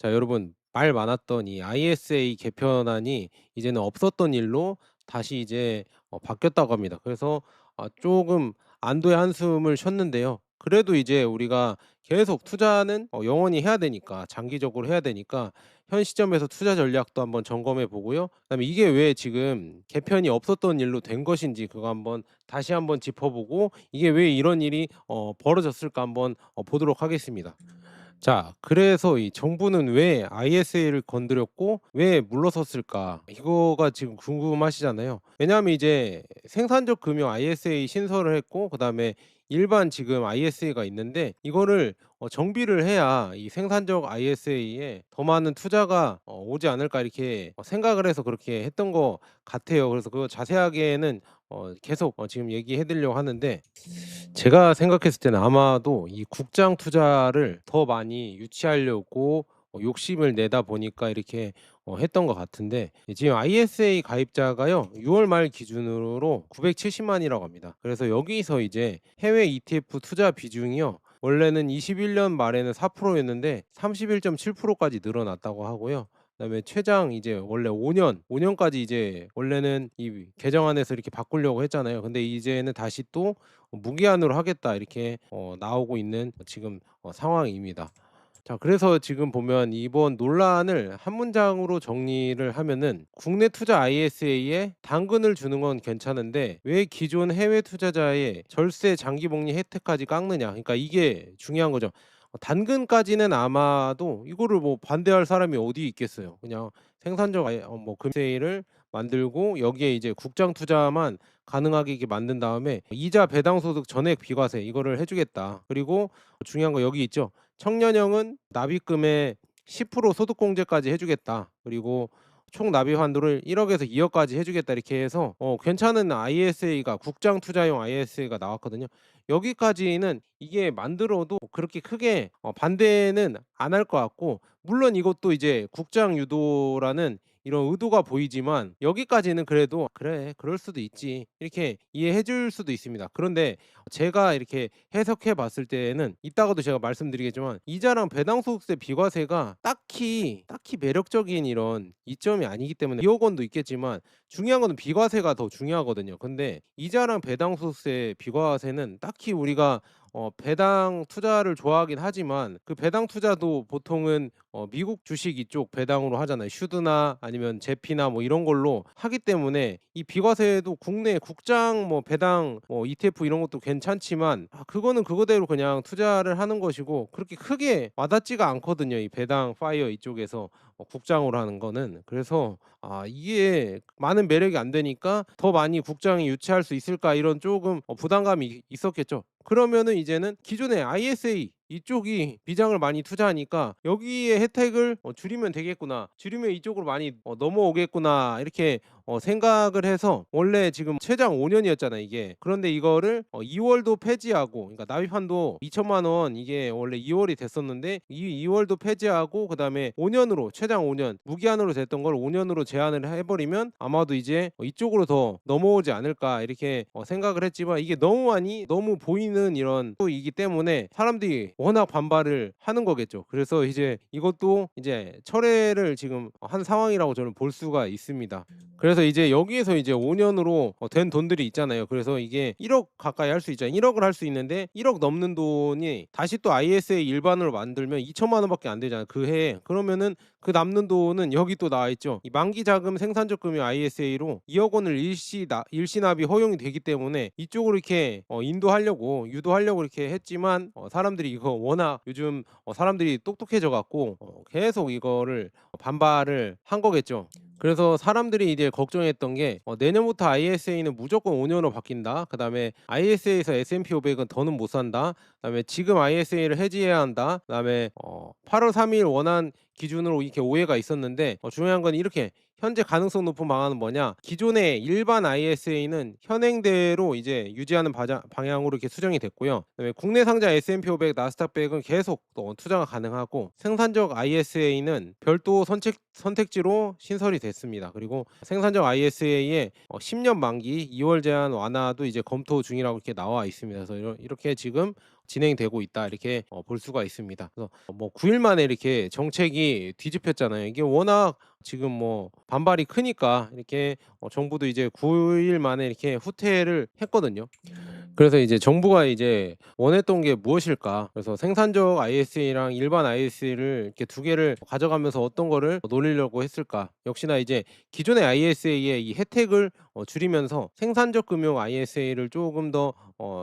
자, 여러분, 말 많았던 이 ISA 개편안이 이제는 없었던 일로 다시 이제 바뀌었다고 합니다. 그래서 조금 안도의 한숨을 쉬었는데요. 그래도 이제 우리가 계속 투자는 영원히 해야 되니까, 장기적으로 해야 되니까 현 시점에서 투자 전략도 한번 점검해 보고요. 그다음에 이게 왜 지금 개편이 없었던 일로 된 것인지 그거 한번 다시 한번 짚어보고, 이게 왜 이런 일이 벌어졌을까 한번 보도록 하겠습니다. 자, 그래서 이 정부는 왜 ISA를 건드렸고 왜 물러섰을까? 이거가 지금 궁금하시잖아요. 왜냐하면 이제 생산적 금융 ISA 신설을 했고, 그다음에 일반 지금 ISA가 있는데, 이거를 정비를 해야 이 생산적 ISA에 더 많은 투자가 오지 않을까, 이렇게 생각을 해서 그렇게 했던 것 같아요. 그래서 그거 자세하게는 계속 지금 얘기해 드리려고 하는데, 제가 생각했을 때는 아마도 이 국장 투자를 더 많이 유치하려고 욕심을 내다 보니까 이렇게 했던 것 같은데, 지금 ISA 가입자가요 6월 말 기준으로 970만이라고 합니다. 그래서 여기서 이제 해외 ETF 투자 비중이요, 원래는 21년 말에는 4%였는데 31.7%까지 늘어났다고 하고요. 그다음에 최장 이제 원래 5년까지 이제 원래는 이 개정안에서 이렇게 바꾸려고 했잖아요. 근데 이제는 다시 또 무기한으로 하겠다, 이렇게 나오고 있는 지금 상황입니다. 자, 그래서 지금 보면 이번 논란을 한 문장으로 정리를 하면은, 국내 투자 ISA에 당근을 주는 건 괜찮은데 왜 기존 해외 투자자의 절세 장기 복리 혜택까지 깎느냐. 그러니까 이게 중요한 거죠. 단근까지는 아마도 이거를 뭐 반대할 사람이 어디 있겠어요. 그냥 생산적 뭐 금세를 만들고 여기에 이제 국장 투자만 가능하게 이렇게 만든 다음에 이자 배당 소득 전액 비과세 이거를 해 주겠다. 그리고 중요한 거 여기 있죠. 청년형은 납입금의 10% 소득공제까지 해 주겠다. 그리고 총 납입 한도를 1억에서 2억까지 해 주겠다, 이렇게 해서 괜찮은 ISA가, 국장 투자용 ISA가 나왔거든요. 여기까지는 이게 만들어도 그렇게 크게 반대는 안 할 것 같고, 물론 이것도 이제 국장 유도라는 이런 의도가 보이지만 여기까지는 그래도 '그래, 그럴 수도 있지.' 이렇게 이해해 줄 수도 있습니다. 그런데 제가 이렇게 해석해 봤을 때에는, 이따가도 제가 말씀드리겠지만, 이자랑 배당소득세 비과세가 딱히 매력적인 이런 이점이 아니기 때문에 2억 원도 있겠지만 중요한 거는 비과세가 더 중요하거든요. 근데 이자랑 배당소득세 비과세는 딱히 우리가 배당 투자를 좋아하긴 하지만, 그 배당 투자도 보통은 미국 주식 이쪽 배당으로 하잖아요. 슈드나 아니면 제피나 뭐 이런 걸로 하기 때문에, 이 비과세도 국내 국장 뭐 배당 뭐 ETF 이런 것도 괜찮지만 그거는 그거대로 그냥 투자를 하는 것이고 그렇게 크게 와닿지가 않거든요, 이 배당 파이어 이쪽에서 국장으로 하는 거는. 그래서 이게 많은 매력이 안 되니까 '더 많이 국장이 유치할 수 있을까?' 이런 조금 부담감이 있었겠죠. 그러면은 이제는 기존의 ISA 이쪽이 비장을 많이 투자하니까 '여기에 혜택을 줄이면 되겠구나. 줄이면 이쪽으로 많이 넘어오겠구나.' 이렇게 생각을 해서, 원래 지금 최장 5 년이었잖아요, 이게. 그런데 이거를 2 월도 폐지하고, 그러니까 납입 한도 2천만 원, 이게 원래 2 월이 됐었는데 이 2 월도 폐지하고, 그다음에 5 년으로, 최장 5년 무기한으로 됐던 걸 5 년으로 제한을 해 버리면 아마도 이제 이쪽으로 더 넘어오지 않을까, 이렇게 생각을 했지만, 이게 너무 많이 너무 보이는 이런 이기 때문에 사람들이 워낙 반발을 하는 거겠죠. 그래서 이제 이것도 이제 철회를 지금 한 상황이라고 저는 볼 수가 있습니다. 그래서 이제 여기에서 이제 5 년으로 된 돈들이 있잖아요. 그래서 이게 1억 가까이 할 수 있잖아요. 1 억을 할 수 있는데 1억 넘는 돈이 다시 또 ISA 일반으로 만들면 2천만 원밖에 안 되잖아요, 그 해에. 그러면은 그 남는 돈은 여기 또 나와 있죠. 이 만기 자금 생산적 금융 ISA로 2억 원을 일시 납입이 허용이 되기 때문에 이쪽으로 이렇게 인도하려고 유도하려고 이렇게 했지만, 사람들이 이거 워낙 요즘 사람들이 똑똑해져 갖고 계속 이거를 반발을 한 거겠죠. 그래서 사람들이 이제 걱정했던 게, 내년부터 ISA는 무조건 5 년으로 바뀐다. 그다음에 ISA에서 S&P 500은 더는 못 산다. 그다음에 지금 ISA를 해지해야 한다. 그다음에 8월 3일 원안 기준으로 이렇게 오해가 있었는데, 중요한 건 이렇게, 현재 가능성 높은 방안은 뭐냐? 기존의 일반 ISA는 현행대로 이제 유지하는 방향으로 이렇게 수정이 됐고요. 그다음에 국내 상자 S&P 500, 나스닥 100은 계속 또 투자가 가능하고, 생산적 ISA는 별도 선택지로 신설이 됐습니다. 그리고 생산적 ISA의 10년 만기 2월 제한 완화도 이제 검토 중이라고 이렇게 나와 있습니다. 그래서 이렇게 지금 진행되고 있다 이렇게 볼 수가 있습니다. 그래서 뭐 9일 만에 이렇게 정책이 뒤집혔잖아요. 이게 워낙 지금 뭐 반발이 크니까 이렇게 정부도 이제 9일 만에 이렇게 후퇴를 했거든요. 그래서 이제 정부가 이제 원했던 게 무엇일까? 그래서 생산적 ISA랑 일반 ISA를 이렇게 두 개를 가져가면서 어떤 거를 노리려고 했을까? 역시나 이제 기존의 ISA의 이 혜택을 줄이면서 생산적 금융 ISA를 조금 더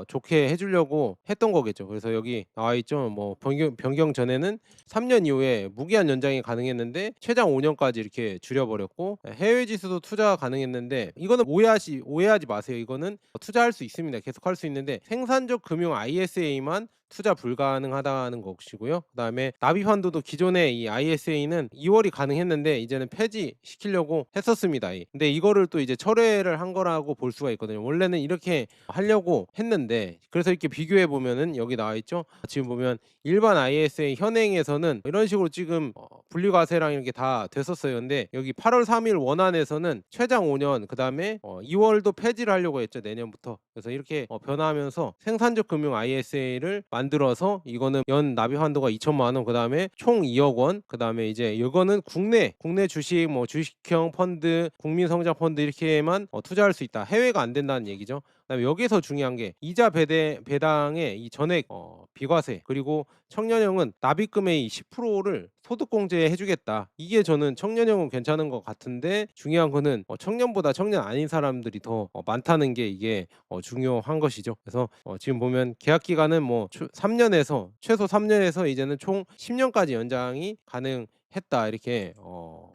좋게 해 주려고 했던 거겠죠. 그래서 여기 나와 있죠. 뭐 변경 전에는 3년 이후에 무기한 연장이 가능했는데 최장 5 년까지 이렇게 줄여 버렸고, 해외 지수도 투자가 가능했는데, 이거는 오해하지 마세요. 이거는 투자할 수 있습니다. 계속할 수 있는데 생산적 금융 ISA만 투자 불가능하다는 것이고요. 그다음에 납입 한도도 기존의 이 ISA는 2 월이 가능했는데 이제는 폐지시키려고 했었습니다. 근데 이거를 또 이제 철회를 한 거라고 볼 수가 있거든요. 원래는 이렇게 하려고 했는데, 그래서 이렇게 비교해 보면은 여기 나와 있죠. 지금 보면 일반 ISA 현행에서는 이런 식으로 지금 분리과세랑 이렇게 다 됐었어요. 근데 여기 8월 3일 원안에서는 최장 5년, 그다음에 2월도 폐지를 하려고 했죠, 내년부터. 그래서 이렇게 변화하면서 생산적 금융 ISA를 만들어서 이거는 연 납입 한도가 2천만 원, 그다음에 총 2억 원, 그다음에 이제 이거는 국내 주식, 뭐 주식형 펀드, 국민 성장 펀드 이렇게만 투자할 수 있다. 해외가 안 된다는 얘기죠. 그다음에 여기서 중요한 게 이자 배당의 이 전액 비과세, 그리고 청년형은 납입금의 이 10%를 소득공제해 주겠다. 이게 저는 청년형은 괜찮은 것 같은데, 중요한 거는 청년보다 청년 아닌 사람들이 더 많다는 게 이게 중요한 것이죠. 그래서 지금 보면 계약 기간은 뭐 3년에서 최소 3년에서 이제는 총 10년까지 연장이 가능했다 이렇게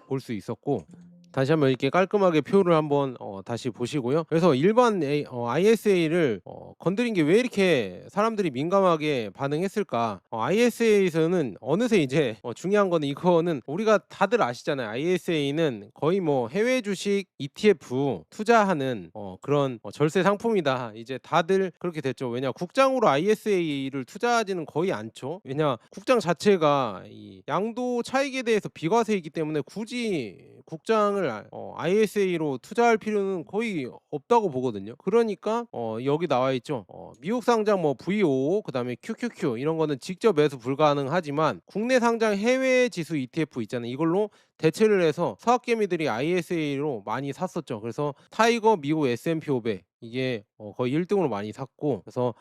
볼 수 있었고, 다시 한번 이렇게 깔끔하게 표를 한번 다시 보시고요. 그래서 일반 ISA를 건드린 게 왜 이렇게 사람들이 민감하게 반응했을까? ISA에서는 어느새 이제 중요한 거는, 이거는 우리가 다들 아시잖아요. ISA는 거의 뭐 해외 주식 ETF 투자하는 그런 절세 상품이다. 이제 다들 그렇게 됐죠. 왜냐, 국장으로 ISA를 투자하지는 거의 않죠. 왜냐, 국장 자체가 이 양도 차익에 대해서 비과세이기 때문에 굳이 국장을 ISA로 투자할 필요는 거의 없다고 보거든요. 그러니까 여기 나와 있죠. 미국 상장 뭐 VO, 그다음에 QQQ 이런 거는 직접 매수 불가능하지만 국내 상장 해외 지수 ETF 있잖아요. 이걸로 대체를 해서 서학개미들이 ISA로 많이 샀었죠. 그래서 타이거 미국 S&P 500 이게 거의 1등으로 많이 샀고, 그래서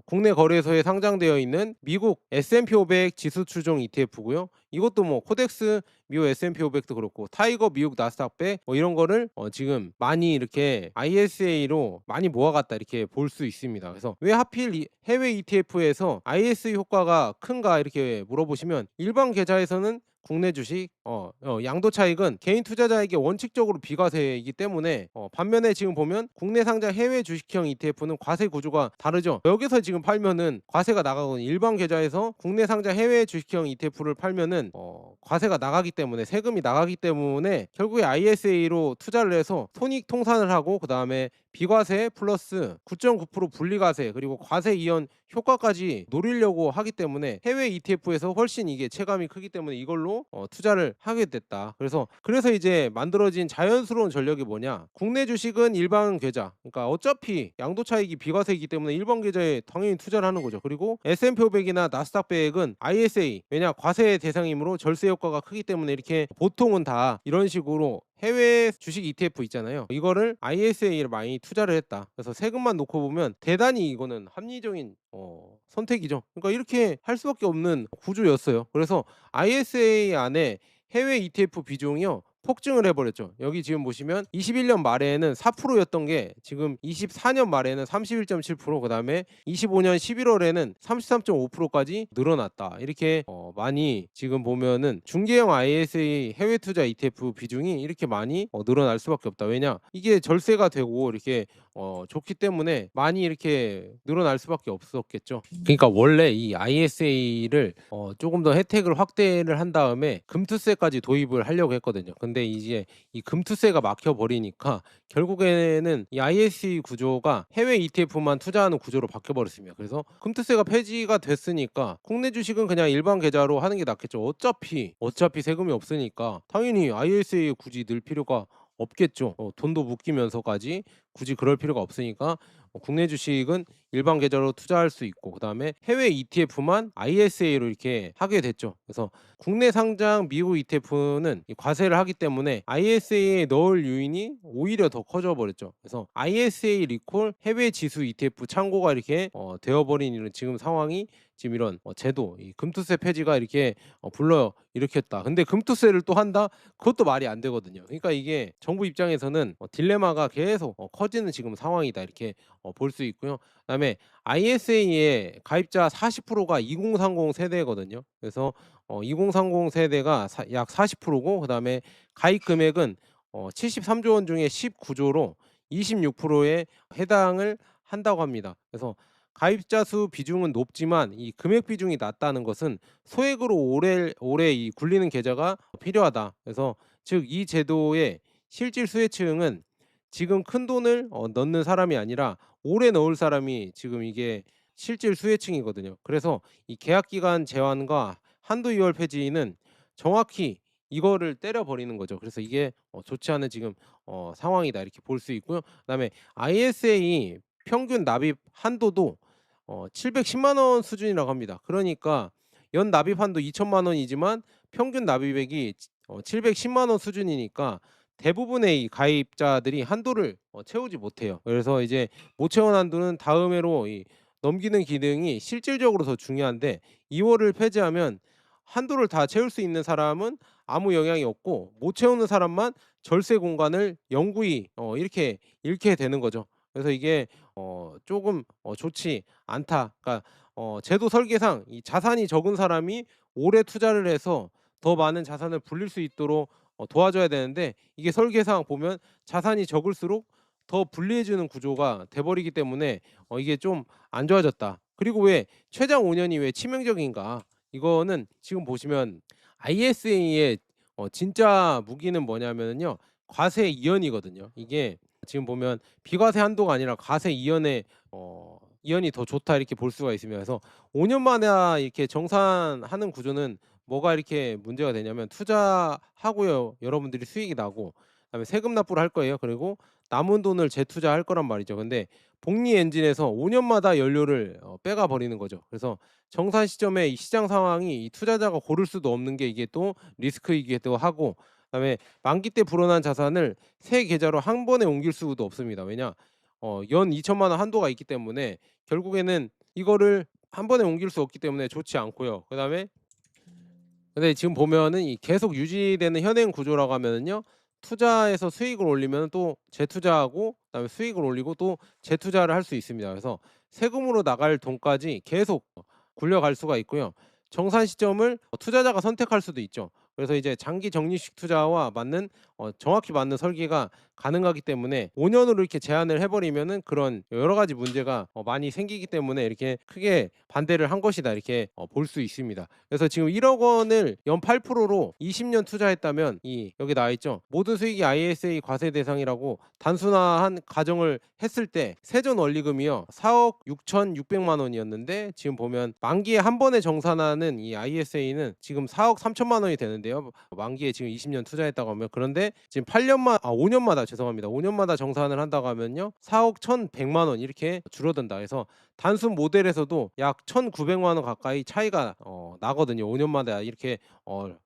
국내 거래소에 상장되어 있는 미국 S&P 500 지수 추종 ETF고요. 이것도 뭐 코덱스 미국 S&P 500도 그렇고 타이거 미국 나스닥 100 뭐 이런 거를 지금 많이 이렇게 ISA로 많이 모아갔다 이렇게 볼 수 있습니다. 그래서 왜 하필 해외 ETF에서 ISA 효과가 큰가 이렇게 물어보시면, 일반 계좌에서는 국내 주식 양도 차익은 개인 투자자에게 원칙적으로 비과세이기 때문에, 반면에 지금 보면 국내 상장 해외 주식형 ETF는 과세 구조가 다르죠. 여기서 지금 팔면은 과세가 나가거든요. 일반 계좌에서 국내 상장 해외 주식형 ETF를 팔면은 과세가 나가기 때문에, 세금이 나가기 때문에 결국에 ISA로 투자를 해서 손익 통산을 하고, 그다음에 비과세 플러스 9.9% 분리과세 그리고 과세 이연 효과까지 노리려고 하기 때문에 해외 ETF에서 훨씬 이게 체감이 크기 때문에 이걸로 투자를 하게 됐다. 그래서 이제 만들어진 자연스러운 전략이 뭐냐, 국내 주식은 일반 계좌, 그러니까 어차피 양도 차익이 비과세이기 때문에 일반 계좌에 당연히 투자를 하는 거죠. 그리고 S&P 500이나 나스닥 100은 ISA, 왜냐 과세 대상이므로 절세 효과가 크기 때문에 이렇게 보통은 다 이런 식으로 해외 주식 ETF 있잖아요. 이거를 ISA를 많이 투자를 했다. 그래서 세금만 놓고 보면 대단히 이거는 합리적인 선택이죠. 그러니까 이렇게 할 수밖에 없는 구조였어요. 그래서 ISA 안에 해외 ETF 비중이요 폭증을 해버렸죠. 여기 지금 보시면 21년 말에는 4%였던 게 지금 24년 말에는 31.7%, 그다음에 25년 11월에는 33.5%까지 늘어났다. 이렇게 많이 지금 보면은 중개형 ISA 해외 투자 ETF 비중이 이렇게 많이 늘어날 수밖에 없다. 왜냐, 이게 절세가 되고 이렇게 좋기 때문에 많이 이렇게 늘어날 수밖에 없었겠죠. 그러니까 원래 이 ISA를 조금 더 혜택을 확대를 한 다음에 금투세까지 도입을 하려고 했거든요. 근데 이제 이 금투세가 막혀 버리니까 결국에는 이 ISA 구조가 해외 ETF만 투자하는 구조로 바뀌어 버렸습니다. 그래서 금투세가 폐지가 됐으니까 국내 주식은 그냥 일반 계좌로 하는 게 낫겠죠. 어차피 세금이 없으니까 당연히 ISA에 굳이 넣을 필요가 없겠죠. 돈도 묶이면서까지 굳이 그럴 필요가 없으니까 국내 주식은 일반 계좌로 투자할 수 있고, 그다음에 해외 ETF만 ISA로 이렇게 하게 됐죠. 그래서 국내 상장 미국 ETF는 과세를 하기 때문에 ISA에 넣을 요인이 오히려 더 커져 버렸죠. 그래서 ISA 리콜 해외 지수 ETF 창고가 이렇게 되어버린 이런 지금 상황이, 지금 이런 제도, 이 금투세 폐지가 이렇게 불러 일으켰다. 근데 금투세를 또 한다? 그것도 말이 안 되거든요. 그러니까 이게 정부 입장에서는 딜레마가 계속 커지는 지금 상황이다, 이렇게 볼 수 있고요. 그다음에 ISA의 가입자 40%가 2030 세대거든요. 그래서 2030 세대가 약 40%고, 그다음에 가입 금액은 73조 원 중에 19조로 26%에 해당을 한다고 합니다. 그래서 가입자 수 비중은 높지만 이 금액 비중이 낮다는 것은 소액으로 오래 이 굴리는 계좌가 필요하다. 그래서 즉 이 제도의 실질 수혜층은 지금 큰돈을 넣는 사람이 아니라 오래 넣을 사람이 지금 이게 실질 수혜층이거든요. 그래서 이 계약 기간 제한과 한도 이월 폐지는 정확히 이거를 때려 버리는 거죠. 그래서 이게 좋지 않은 지금 상황이다, 이렇게 볼 수 있고요. 그다음에 ISA 평균 납입 한도도 710만 원 수준이라고 합니다. 그러니까 연 납입 한도 2천만 원이지만 평균 납입액이 710만 원 수준이니까 대부분의 이 가입자들이 한도를 채우지 못해요. 그래서 이제 못 채운 한도는 다음 해로 이 넘기는 기능이 실질적으로 더 중요한데, 2월을 폐지하면 한도를 다 채울 수 있는 사람은 아무 영향이 없고, 못 채우는 사람만 절세 공간을 영구히 이렇게 잃게 되는 거죠. 그래서 이게 조금 좋지 않다. 그러니까 제도 설계상 이 자산이 적은 사람이 오래 투자를 해서 더 많은 자산을 불릴 수 있도록 도와줘야 되는데, 이게 설계상 보면 자산이 적을수록 더 불리해 주는 구조가 돼 버리기 때문에 이게 좀 안 좋아졌다. 그리고 왜 최장 5 년이 왜 치명적인가? 이거는 지금 보시면 ISA의 진짜 무기는 뭐냐면요, 과세 이연이거든요. 이게 지금 보면 비과세 한도가 아니라 과세 이연의 이연이 더 좋다, 이렇게 볼 수가 있습니다. 그래서 5 년마다 이렇게 정산하는 구조는 뭐가 이렇게 문제가 되냐면, 투자하고요 여러분들이 수익이 나고, 그다음에 세금 납부를 할 거예요. 그리고 남은 돈을 재투자할 거란 말이죠. 근데 복리 엔진에서 5 년마다 연료를 빼가 버리는 거죠. 그래서 정산 시점에 이 시장 상황이 이 투자자가 고를 수도 없는 게 이게 또 리스크이기도 하고, 그다음에 만기 때 불어난 자산을 새 계좌로 한 번에 옮길 수도 없습니다. 왜냐, 연 2천만 원 한도가 있기 때문에 결국에는 이거를 한 번에 옮길 수 없기 때문에 좋지 않고요. 그다음에 근데 지금 보면은 이 계속 유지되는 현행 구조라고 하면은요, 투자해서 수익을 올리면 또 재투자하고, 그다음에 수익을 올리고 또 재투자를 할 수 있습니다. 그래서 세금으로 나갈 돈까지 계속 굴려갈 수가 있고요. 정산 시점을 투자자가 선택할 수도 있죠. 그래서 이제 장기 적립식 투자와 맞는 정확히 맞는 설계가 가능하기 때문에 5 년으로 이렇게 제한을 해 버리면은 그런 여러 가지 문제가 많이 생기기 때문에 이렇게 크게 반대를 한 것이다, 이렇게 볼 수 있습니다. 그래서 지금 1억 원을 연 8%로 20년 투자했다면, 이 여기 나와 있죠. 모든 수익이 ISA 과세 대상이라고 단순화한 가정을 했을 때 세전 원리금이요 4억 6,600만 원이었는데, 지금 보면 만기에 한 번에 정산하는 이 ISA는 지금 4억 3천만 원이 되는데요. 만기에 지금 20년 투자했다고 하면, 그런데 지금 5 년마다, 죄송합니다. 5 년마다 정산을 한다고 하면요 4억 1,100만 원 이렇게 줄어든다. 그래서 단순 모델에서도 약 1,900만 원 가까이 차이가 나거든요. 5 년마다 이렇게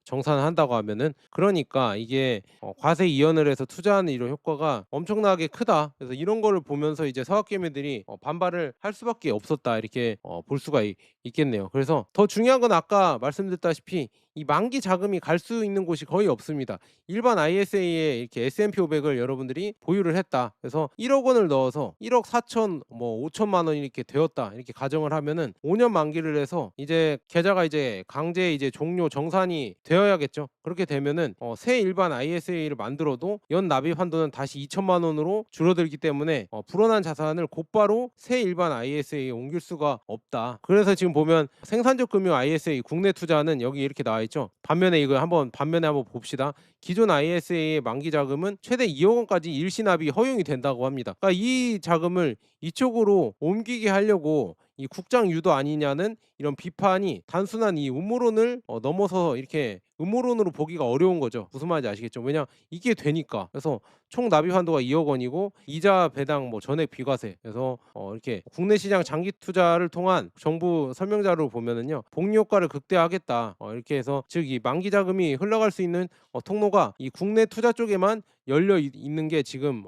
정산을 한다고 하면은. 그러니까 이게 과세 이연을 해서 투자하는 이런 효과가 엄청나게 크다. 그래서 이런 거를 보면서 이제 사학개미들이 반발을 할 수밖에 없었다, 이렇게 볼 수가 있겠네요. 그래서 더 중요한 건 아까 말씀드렸다시피 이 만기 자금이 갈 수 있는 곳이 거의 없습니다. 일반 ISA에 이렇게 S&P 500을 여러분들이 보유를 했다. 그래서 1억 원을 넣어서 1억 4천 뭐 5천만 원이 이렇게 되었다, 이렇게 가정을 하면은 5년 만기를 해서 이제 계좌가 이제 강제 이제 종료 정산이 되어야겠죠. 그렇게 되면은 새 일반 ISA를 만들어도 연 납입 한도는 다시 2천만 원으로 줄어들기 때문에 불어난 자산을 곧바로 새 일반 ISA에 옮길 수가 없다. 그래서 지금 보면 생산적 금융 ISA 국내 투자는 여기 이렇게 나와 있죠. 반면에 이거 반면에 한번 봅시다. 기존 ISA의 만기 자금은 최대 2억 원까지 일시납이 허용이 된다고 합니다. 그러니까 이 자금을 이쪽으로 옮기게 하려고 이 국장 유도 아니냐는 이런 비판이 단순한 이 음모론을 넘어서 이렇게 음모론으로 보기가 어려운 거죠. 무슨 말인지 아시겠죠? 왜냐 이게 되니까. 그래서 총 납입 한도가 2억 원이고 이자 배당 뭐 전액 비과세. 그래서 이렇게 국내 시장 장기 투자를 통한 정부 설명 자료를 보면은요. 복리 효과를 극대화하겠다. 이렇게 해서 즉 이 만기 자금이 흘러갈 수 있는 통로가 이 국내 투자 쪽에만 열려 있는 게 지금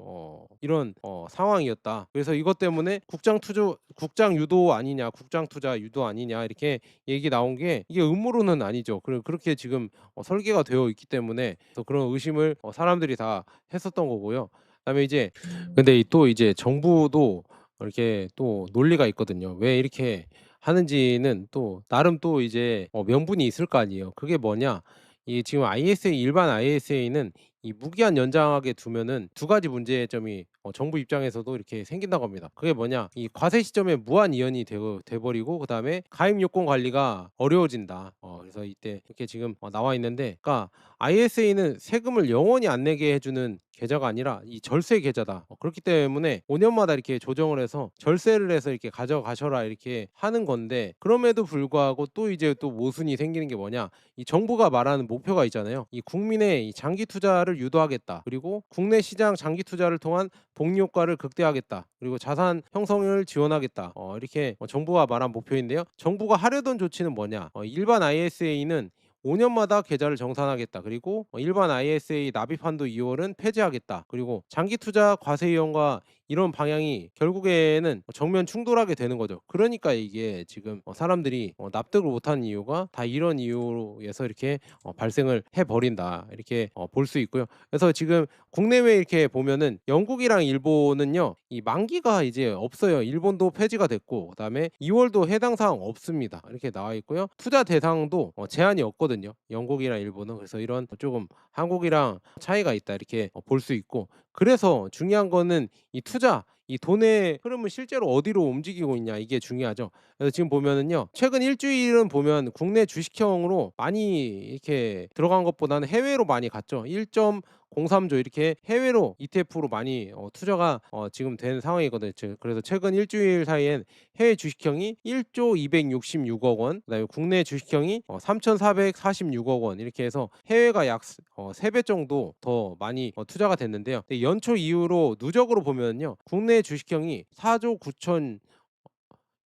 이런 상황이었다. 그래서 이것 때문에 국장 유도 아니냐, 국장 투자 유도 아니냐 이렇게 얘기 나온 게 이게 음모론은 아니죠. 그렇게 지금 설계가 되어 있기 때문에 그래서 그런 의심을 사람들이 다 했었던 거고요. 그다음에 이제 근데 또 이제 정부도 이렇게 또 논리가 있거든요. 왜 이렇게 하는지는 또 나름 또 이제 명분이 있을 거 아니에요. 그게 뭐냐? 이 지금 ISA 일반 ISA는 이 무기한 연장하게 두면은 두 가지 문제점이 정부 입장에서도 이렇게 생긴다고 합니다. 그게 뭐냐? 이 과세 시점에 무한 이연이 돼 버리고 그다음에 가입 요건 관리가 어려워진다. 그래서 이때 이렇게 지금 나와 있는데 그러니까 ISA는 세금을 영원히 안 내게 해 주는 계좌가 아니라 이 절세 계좌다. 그렇기 때문에 5 년마다 이렇게 조정을 해서 절세를 해서 이렇게 가져가셔라 이렇게 하는 건데 그럼에도 불구하고 또 이제 또 모순이 생기는 게 뭐냐? 이 정부가 말하는 목표가 있잖아요. 이 국민의 이 장기 투자를 유도하겠다. 그리고 국내 시장 장기 투자를 통한 복리 효과를 극대화하겠다. 그리고 자산 형성을 지원하겠다. 이렇게 정부가 말한 목표인데요. 정부가 하려던 조치는 뭐냐? 일반 ISA는 5 년마다 계좌를 정산하겠다. 그리고 일반 ISA 납입 한도 2월은 폐지하겠다. 그리고 장기 투자 과세 이용과 이런 방향이 결국에는 정면 충돌하게 되는 거죠. 그러니까 이게 지금 사람들이 납득을 못하는 이유가 다 이런 이유에서 이렇게 발생을 해 버린다. 이렇게 볼 수 있고요. 그래서 지금 국내외 이렇게 보면은 영국이랑 일본은요. 이 만기가 이제 없어요. 일본도 폐지가 됐고 그다음에 2 월도 해당 사항 없습니다. 이렇게 나와 있고요. 투자 대상도 제한이 없거든요. 영국이랑 일본은. 그래서 이런 조금 한국이랑 차이가 있다. 이렇게 볼 수 있고 그래서 중요한 거는 이 투자 이 돈의 흐름은 실제로 어디로 움직이고 있냐 이게 중요하죠. 그래서 지금 보면은요. 최근 일 주일은 보면 국내 주식형으로 많이 이렇게 들어간 것보다는 해외로 많이 갔죠. 1.03조 이렇게 해외로 ETF로 많이 투자가 지금 된 상황이거든요. 그래서 최근 일 주일 사이엔 해외 주식형이 1조 266억 원, 그다음에 국내 주식형이 3,446억 원 이렇게 해서 해외가 약 3배 정도 더 많이 투자가 됐는데요. 근데 연초 이후로 누적으로 보면요. 국내 주식형이 4조 9천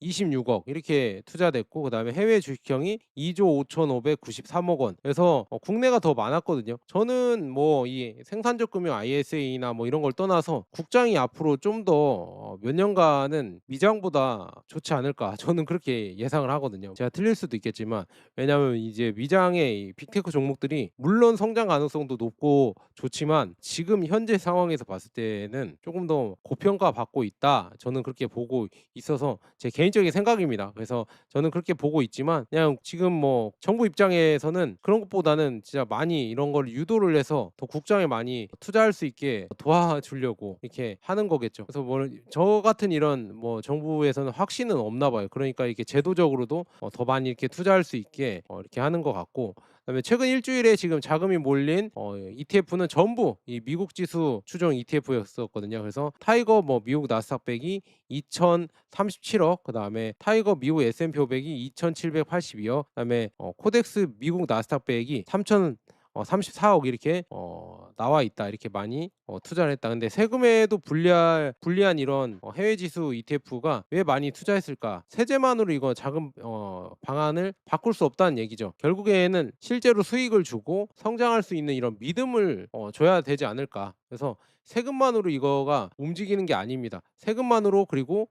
26억 이렇게 투자됐고 그다음에 해외 주식형이 2조 5,593억 원. 그래서 국내가 더 많았거든요. 저는 뭐 이 생산적 금융 ISA나 뭐 이런 걸 떠나서 국장이 앞으로 좀 더 몇 년간은 미장보다 좋지 않을까 저는 그렇게 예상을 하거든요. 제가 틀릴 수도 있겠지만 왜냐하면 이제 미장의 이 빅테크 종목들이 물론 성장 가능성도 높고 좋지만 지금 현재 상황에서 봤을 때는 조금 더 고평가받고 있다. 저는 그렇게 보고 있어서 제 개인적인 생각입니다. 그래서 저는 그렇게 보고 있지만 그냥 지금 뭐 정부 입장에서는 그런 것보다는 진짜 많이 이런 걸 유도를 해서 더 국장에 많이 투자할 수 있게 도와주려고 이렇게 하는 거겠죠. 그래서 뭐 저 같은 이런 뭐 정부에서는 확신은 없나 봐요. 그러니까 이렇게 제도적으로도 더 많이 이렇게 투자할 수 있게 이렇게 하는 것 같고 그다음에 최근 일주일에 지금 자금이 몰린 ETF는 전부 이 미국 지수 추종 ETF였었거든요. 그래서 타이거 뭐 미국 나스닥백이 2,037억, 그다음에 타이거 미국 S&P 500이 2,782억, 그다음에 코덱스 미국 나스닥백이 34억 이렇게 나와 있다. 이렇게 많이 투자를 했다. 근데 세금에도 불리한 이런 해외 지수 ETF가 왜 많이 투자했을까? 세제만으로 이거 자금 방안을 바꿀 수 없다는 얘기죠. 결국에는 실제로 수익을 주고 성장할 수 있는 이런 믿음을 줘야 되지 않을까. 그래서 세금만으로 이거가 움직이는 게 아닙니다. 세금만으로 그리고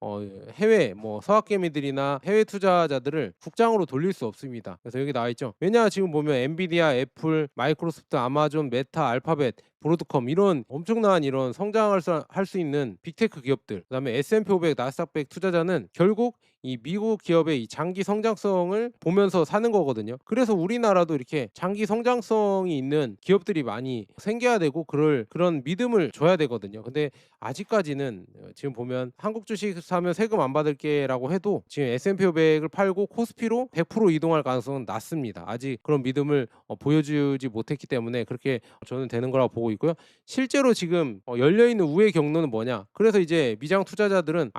해외 뭐 서학개미들이나 해외 투자자들을 국장으로 돌릴 수 없습니다. 그래서 여기 나와 있죠. 왜냐 지금 보면 엔비디아, 애플, 마이크로소프트, 아마존, 메타, 알파벳, 브로드컴 이런 엄청난 이런 성장을 할 수 있는 빅테크 기업들 그다음에 S&P 500 나스닥100 투자자는 결국 이 미국 기업의 이 장기 성장성을 보면서 사는 거거든요. 그래서 우리나라도 이렇게 장기 성장성이 있는 기업들이 많이 생겨야 되고 그런 믿음을 줘야 되거든요. 근데 아직까지는 지금 보면 한국 주식 사면 세금 안 받을게라고 해도 지금 S&P 500을 팔고 코스피로 100% 이동할 가능성은 낮습니다. 아직 그런 믿음을 보여주지 못했기 때문에 그렇게 저는 되는 거라고 보고 있고요. 실제로 지금 열려 있는 우회 경로는 뭐냐? 그래서 이제 미장 투자자들은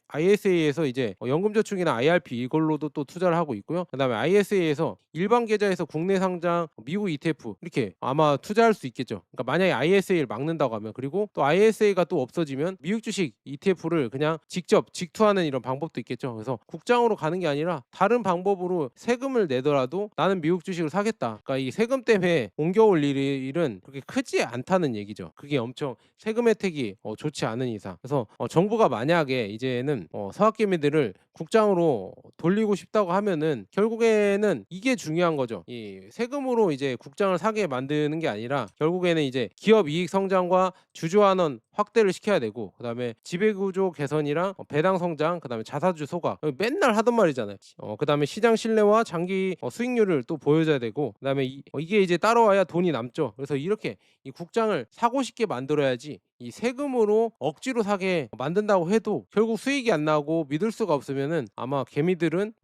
ISA에서 ISA에서 이제 연금저축이나 IRP 이걸로도 또 투자를 하고 있고요. 그다음에 ISA에서 일반 계좌에서 국내 상장 미국 ETF 이렇게 아마 투자할 수 있겠죠. 그러니까 만약에 ISA를 막는다고 하면, 그리고 또 ISA가 또 없어지면 미국 주식 ETF를 그냥 직접 직투하는 이런 방법도 있겠죠. 그래서 국장으로 가는 게 아니라 다른 방법으로 세금을 내더라도 나는 미국 주식을 사겠다. 그러니까 이 세금 때문에 옮겨올 일은 그렇게 크지 않다는 얘기죠. 그게 엄청 세금 혜택이 좋지 않은 이상. 그래서 정부가 만약에 이제는 서학개미들을 국장으로 돌리고 싶다고 하면은 결국에는 이게 중요한 거죠. 이 세금으로 이제 국장을 사게 만드는 게 아니라 결국에는 이제 기업 이익 성장과 주주환원 확대를 시켜야 되고, 그다음에 지배구조 개선이랑 배당 성장, 그다음에 자사주 소각, 맨날 하던 말이잖아요. 그다음에 시장 신뢰와 장기 수익률을 또 보여줘야 되고, 그다음에 이게 이제 따라와야 돈이 남죠. 그래서 이렇게 이 국장을 사고 싶게 만들어야지, 이 세금으로 억지로 사게 만든다고 해도 결국 수익이 안 나고 믿을 수가 없으면은 아마 개미들은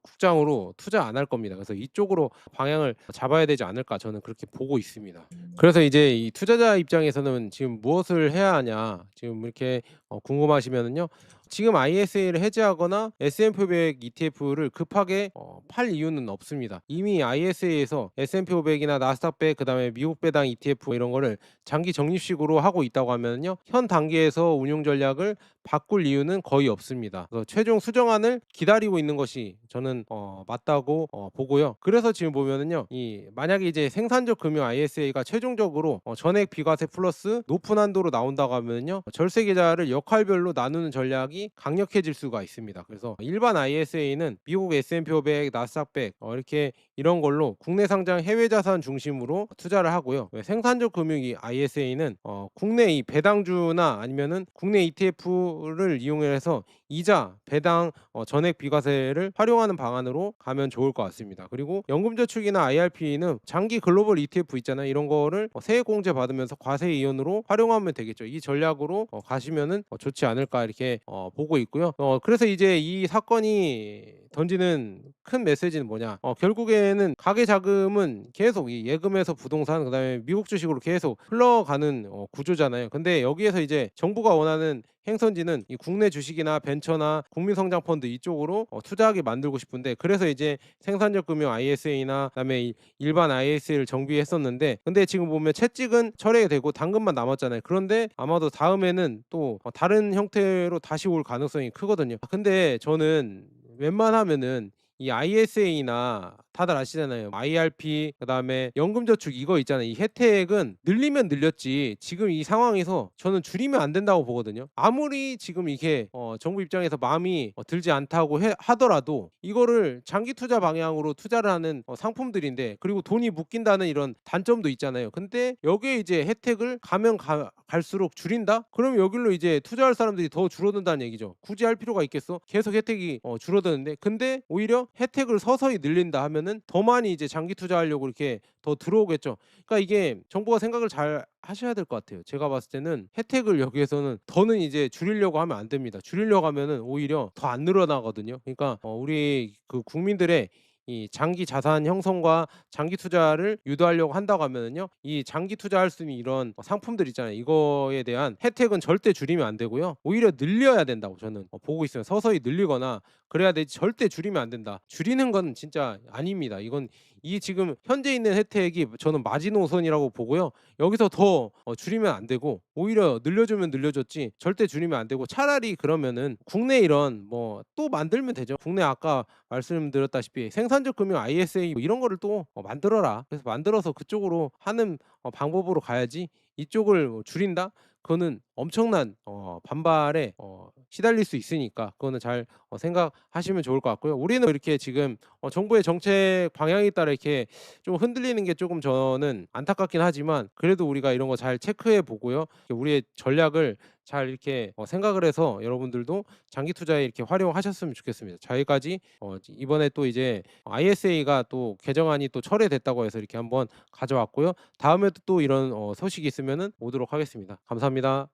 국장으로 투자 안 할 겁니다. 그래서 이쪽으로 방향을 잡아야 되지 않을까, 저는 그렇게 보고 있습니다. 그래서 이제 이 투자자 입장에서는 지금 무엇을 해야 하냐, 지금 이렇게 궁금하시면은요. 지금 ISA를 해지하거나 S&P 500 ETF를 급하게 팔 이유는 없습니다. 이미 ISA에서 S&P 500이나 나스닥 100, 그다음에 미국 배당 ETF 이런 거를 장기 적립식으로 하고 있다고 하면요, 현 단계에서 운용 전략을 바꿀 이유는 거의 없습니다. 그래서 최종 수정안을 기다리고 있는 것이 저는 맞다고 보고요. 그래서 지금 보면은요, 이 만약에 이제 생산적 금융 ISA가 최종적으로 전액 비과세 플러스 높은 한도로 나온다고 하면요, 절세 계좌를 역할별로 나누는 전략이 강력해질 수가 있습니다. 그래서 일반 ISA는 미국 S&P 500, 나스닥 100 이렇게 이런 걸로 국내 상장 해외 자산 중심으로 투자를 하고요. 생산적 금융 ISA는 국내 이 배당주나 아니면은 국내 ETF를 이용해서 이자, 배당, 전액 비과세를 활용하는 방안으로 가면 좋을 것 같습니다. 그리고 연금저축이나 IRP는 장기 글로벌 ETF 있잖아요. 이런 거를 세액공제 받으면서 과세 이윤으로 활용하면 되겠죠. 이 전략으로 가시면은 좋지 않을까, 이렇게 보고 있고요. 그래서 이제 이 사건이 던지는 큰 메시지는 뭐냐? 결국에는 가계 자금은 계속 이 예금에서 부동산, 그다음에 미국 주식으로 계속 흘러가는 구조잖아요. 근데 여기에서 이제 정부가 원하는 행선지는 이 국내 주식이나 벤처나 국민성장펀드 이쪽으로 투자하게 만들고 싶은데, 그래서 이제 생산적 금융 ISA나 그다음에 일반 ISA를 정비했었는데, 근데 지금 보면 채찍은 철회가 되고 당근만 남았잖아요. 그런데 아마도 다음에는 또 다른 형태로 다시 올 가능성이 크거든요. 근데 저는 웬만하면은 이 ISA나 다들 아시잖아요. IRP, 그다음에 연금저축 이거 있잖아요. 이 혜택은 늘리면 늘렸지 지금 이 상황에서 저는 줄이면 안 된다고 보거든요. 아무리 지금 이게 정부 입장에서 마음이 들지 않다고 하더라도 이거를 장기 투자 방향으로 투자를 하는 상품들인데, 그리고 돈이 묶인다는 이런 단점도 있잖아요. 근데 여기에 이제 혜택을 가면 갈수록 줄인다? 그럼 여기로 이제 투자할 사람들이 더 줄어든다는 얘기죠. 굳이 할 필요가 있겠어? 계속 혜택이 줄어드는데, 근데 오히려 혜택을 서서히 늘린다 하면은 더 많이 이제 장기 투자하려고 이렇게 더 들어오겠죠. 그러니까 이게 정부가 생각을 잘 하셔야 될 것 같아요. 제가 봤을 때는 혜택을 여기에서는 더는 이제 줄이려고 하면 안 됩니다. 줄이려고 하면은 오히려 더 안 늘어나거든요. 그러니까 우리 그 국민들의 이 장기 자산 형성과 장기 투자를 유도하려고 한다고 하면은요, 이 장기 투자할 수 있는 이런 상품들 있잖아요. 이거에 대한 혜택은 절대 줄이면 안 되고요. 오히려 늘려야 된다고 저는 보고 있어요. 서서히 늘리거나 그래야 되지, 절대 줄이면 안 된다. 줄이는 건 진짜 아닙니다. 이건 이 지금 현재 있는 혜택이 저는 마지노선이라고 보고요. 여기서 더 줄이면 안 되고 오히려 늘려주면 늘려줬지 절대 줄이면 안 되고, 차라리 그러면은 국내 이런 뭐 또 만들면 되죠. 국내 아까 말씀드렸다시피 생산적 금융 ISA 뭐 이런 거를 또 만들어라. 그래서 만들어서 그쪽으로 하는 방법으로 가야지, 이쪽을 줄인다? 그거는 엄청난 반발에 시달릴 수 있으니까 그거는 잘 생각하시면 좋을 것 같고요. 우리는 이렇게 지금 정부의 정책 방향에 따라 이렇게 좀 흔들리는 게 조금 저는 안타깝긴 하지만, 그래도 우리가 이런 거 잘 체크해 보고요. 우리의 전략을 잘 이렇게 생각을 해서 여러분들도 장기 투자에 이렇게 활용하셨으면 좋겠습니다. 저희까지 이번에 또 이제 ISA가 또 개정안이 또 철회됐다고 해서 이렇게 한번 가져왔고요. 다음에도 또 이런 소식이 있으면은 오도록 하겠습니다. 감사합니다.